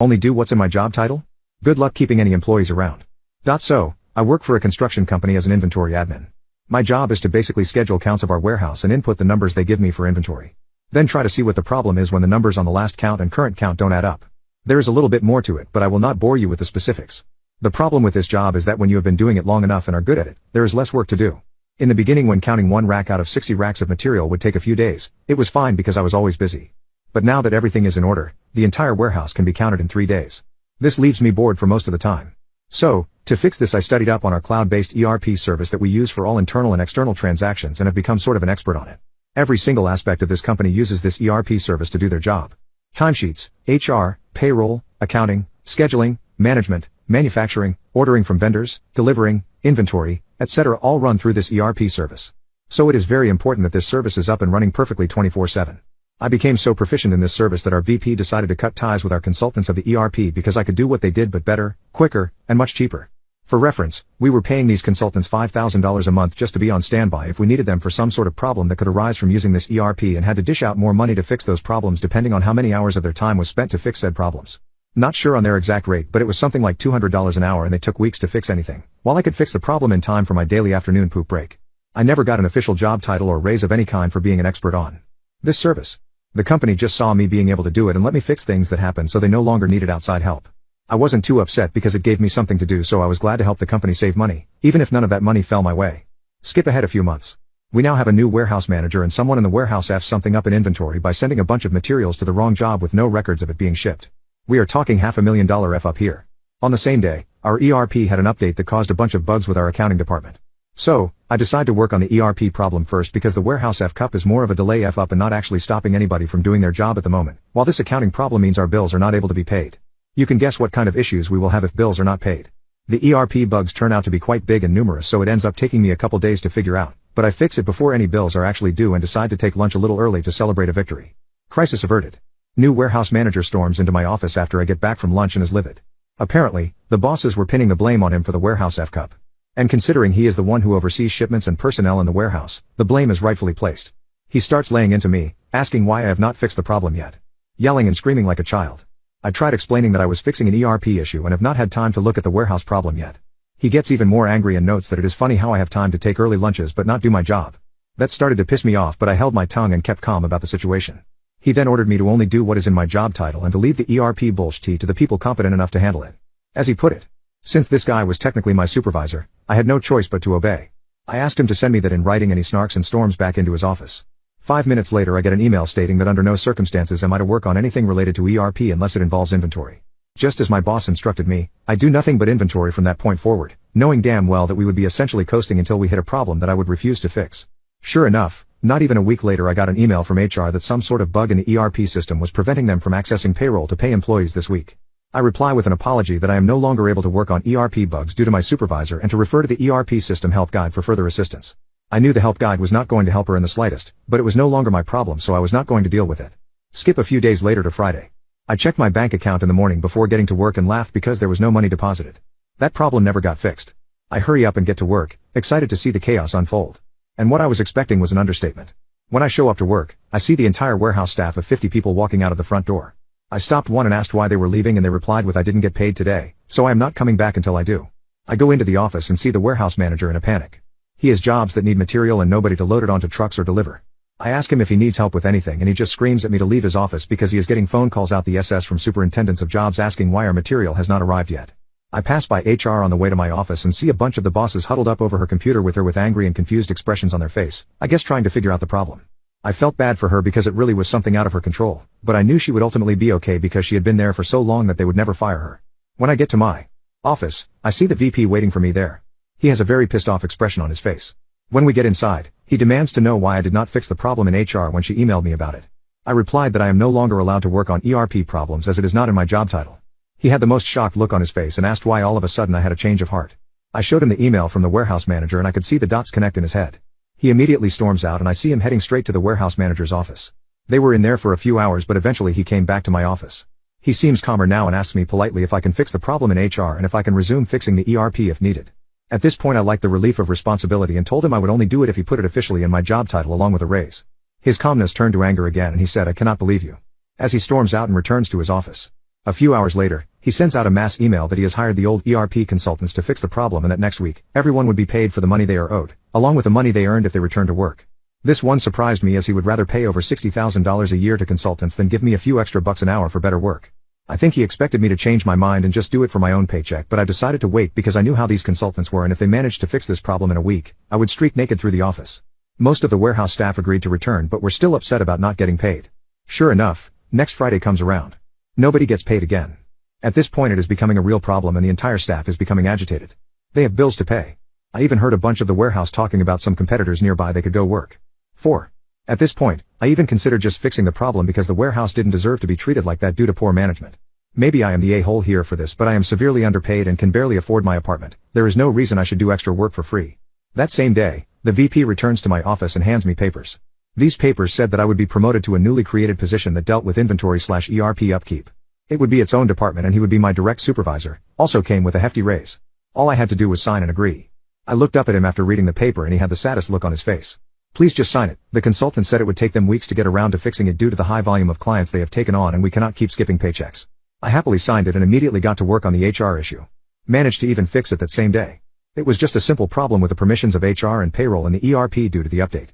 Only do what's in my job title? Good luck keeping any employees around. So, I work for a construction company as an inventory admin. My job is to basically schedule counts of our warehouse and input the numbers they give me for inventory. Then try to see what the problem is when the numbers on the last count and current count don't add up. There is a little bit more to it, but I will not bore you with the specifics. The problem with this job is that when you have been doing it long enough and are good at it, there is less work to do. In the beginning, when counting one rack out of 60 racks of material would take a few days, it was fine because I was always busy. But now that everything is in order, the entire warehouse can be counted in 3 days. This leaves me bored for most of the time. So, to fix this, I studied up on our cloud-based ERP service that we use for all internal and external transactions and have become sort of an expert on it. Every single aspect of this company uses this ERP service to do their job. Timesheets, HR, payroll, accounting, scheduling, management, manufacturing, ordering from vendors, delivering, inventory, etc. all run through this ERP service. So it is very important that this service is up and running perfectly 24/7. I became so proficient in this service that our VP decided to cut ties with our consultants of the ERP because I could do what they did but better, quicker, and much cheaper. For reference, we were paying these consultants $5,000 a month just to be on standby if we needed them for some sort of problem that could arise from using this ERP, and had to dish out more money to fix those problems depending on how many hours of their time was spent to fix said problems. Not sure on their exact rate, but it was something like $200 an hour, and they took weeks to fix anything, while I could fix the problem in time for my daily afternoon poop break. I never got an official job title or raise of any kind for being an expert on this service. The company just saw me being able to do it and let me fix things that happened, so they no longer needed outside help. I wasn't too upset because it gave me something to do, so I was glad to help the company save money, even if none of that money fell my way. Skip ahead a few months. We now have a new warehouse manager, and someone in the warehouse F's something up in inventory by sending a bunch of materials to the wrong job with no records of it being shipped. We are talking $500,000 F up here. On the same day, our ERP had an update that caused a bunch of bugs with our accounting department. So, I decided to work on the ERP problem first because the warehouse F cup is more of a delay F up and not actually stopping anybody from doing their job at the moment, while this accounting problem means our bills are not able to be paid. You can guess what kind of issues we will have if bills are not paid. The ERP bugs turn out to be quite big and numerous, so it ends up taking me a couple days to figure out, but I fix it before any bills are actually due and decide to take lunch a little early to celebrate a victory. Crisis averted. New warehouse manager storms into my office after I get back from lunch and is livid. Apparently, the bosses were pinning the blame on him for the warehouse F cup. And considering he is the one who oversees shipments and personnel in the warehouse, the blame is rightfully placed. He starts laying into me, asking why I have not fixed the problem yet. Yelling and screaming like a child. I tried explaining that I was fixing an ERP issue and have not had time to look at the warehouse problem yet. He gets even more angry and notes that it is funny how I have time to take early lunches but not do my job. That started to piss me off, but I held my tongue and kept calm about the situation. He then ordered me to only do what is in my job title and to leave the ERP bullshit to the people competent enough to handle it. As he put it. Since this guy was technically my supervisor, I had no choice but to obey. I asked him to send me that in writing, and he snarks and storms back into his office. 5 minutes later, I get an email stating that under no circumstances am I to work on anything related to ERP unless it involves inventory. Just as my boss instructed me, I do nothing but inventory from that point forward, knowing damn well that we would be essentially coasting until we hit a problem that I would refuse to fix. Sure enough, not even a week later I got an email from HR that some sort of bug in the ERP system was preventing them from accessing payroll to pay employees this week. I reply with an apology that I am no longer able to work on ERP bugs due to my supervisor and to refer to the ERP system help guide for further assistance. I knew the help guide was not going to help her in the slightest, but it was no longer my problem, so I was not going to deal with it. Skip a few days later to Friday. I checked my bank account in the morning before getting to work and laughed because there was no money deposited. That problem never got fixed. I hurry up and get to work, excited to see the chaos unfold. And what I was expecting was an understatement. When I show up to work, I see the entire warehouse staff of 50 people walking out of the front door. I stopped one and asked why they were leaving, and they replied with, "I didn't get paid today, so I am not coming back until I do." I go into the office and see the warehouse manager in a panic. He has jobs that need material and nobody to load it onto trucks or deliver. I ask him if he needs help with anything, and he just screams at me to leave his office because he is getting phone calls out the SS from superintendents of jobs asking why our material has not arrived yet. I pass by HR on the way to my office and see a bunch of the bosses huddled up over her computer with her with angry and confused expressions on their face, I guess trying to figure out the problem. I felt bad for her because it really was something out of her control, but I knew she would ultimately be okay because she had been there for so long that they would never fire her. When I get to my office, I see the VP waiting for me there. He has a very pissed off expression on his face. When we get inside, he demands to know why I did not fix the problem in HR when she emailed me about it. I replied that I am no longer allowed to work on ERP problems as it is not in my job title. He had the most shocked look on his face and asked why all of a sudden I had a change of heart. I showed him the email from the warehouse manager and I could see the dots connect in his head. He immediately storms out and I see him heading straight to the warehouse manager's office. They were in there for a few hours, but eventually he came back to my office. He seems calmer now and asks me politely if I can fix the problem in HR and if I can resume fixing the ERP if needed. At this point I liked the relief of responsibility and told him I would only do it if he put it officially in my job title along with a raise. His calmness turned to anger again and he said, "I cannot believe you," as he storms out and returns to his office. A few hours later, he sends out a mass email that he has hired the old ERP consultants to fix the problem and that next week, everyone would be paid for the money they are owed, along with the money they earned if they return to work. This one surprised me as he would rather pay over $60,000 a year to consultants than give me a few extra bucks an hour for better work. I think he expected me to change my mind and just do it for my own paycheck, but I decided to wait because I knew how these consultants were, and if they managed to fix this problem in a week, I would streak naked through the office. Most of the warehouse staff agreed to return but were still upset about not getting paid. Sure enough, next Friday comes around. Nobody gets paid again. At this point it is becoming a real problem and the entire staff is becoming agitated. They have bills to pay. I even heard a bunch of the warehouse talking about some competitors nearby they could go work for. At this point, I even considered just fixing the problem because the warehouse didn't deserve to be treated like that due to poor management. Maybe I am the a-hole here for this, but I am severely underpaid and can barely afford my apartment. There is no reason I should do extra work for free. That same day, the VP returns to my office and hands me papers. These papers said that I would be promoted to a newly created position that dealt with inventory/ERP upkeep. It would be its own department and he would be my direct supervisor, also came with a hefty raise. All I had to do was sign and agree. I looked up at him after reading the paper and he had the saddest look on his face. Please just sign it. The consultant said it would take them weeks to get around to fixing it due to the high volume of clients they have taken on and we cannot keep skipping paychecks. I happily signed it and immediately got to work on the HR issue. Managed to even fix it that same day. It was just a simple problem with the permissions of HR and payroll and the ERP due to the update.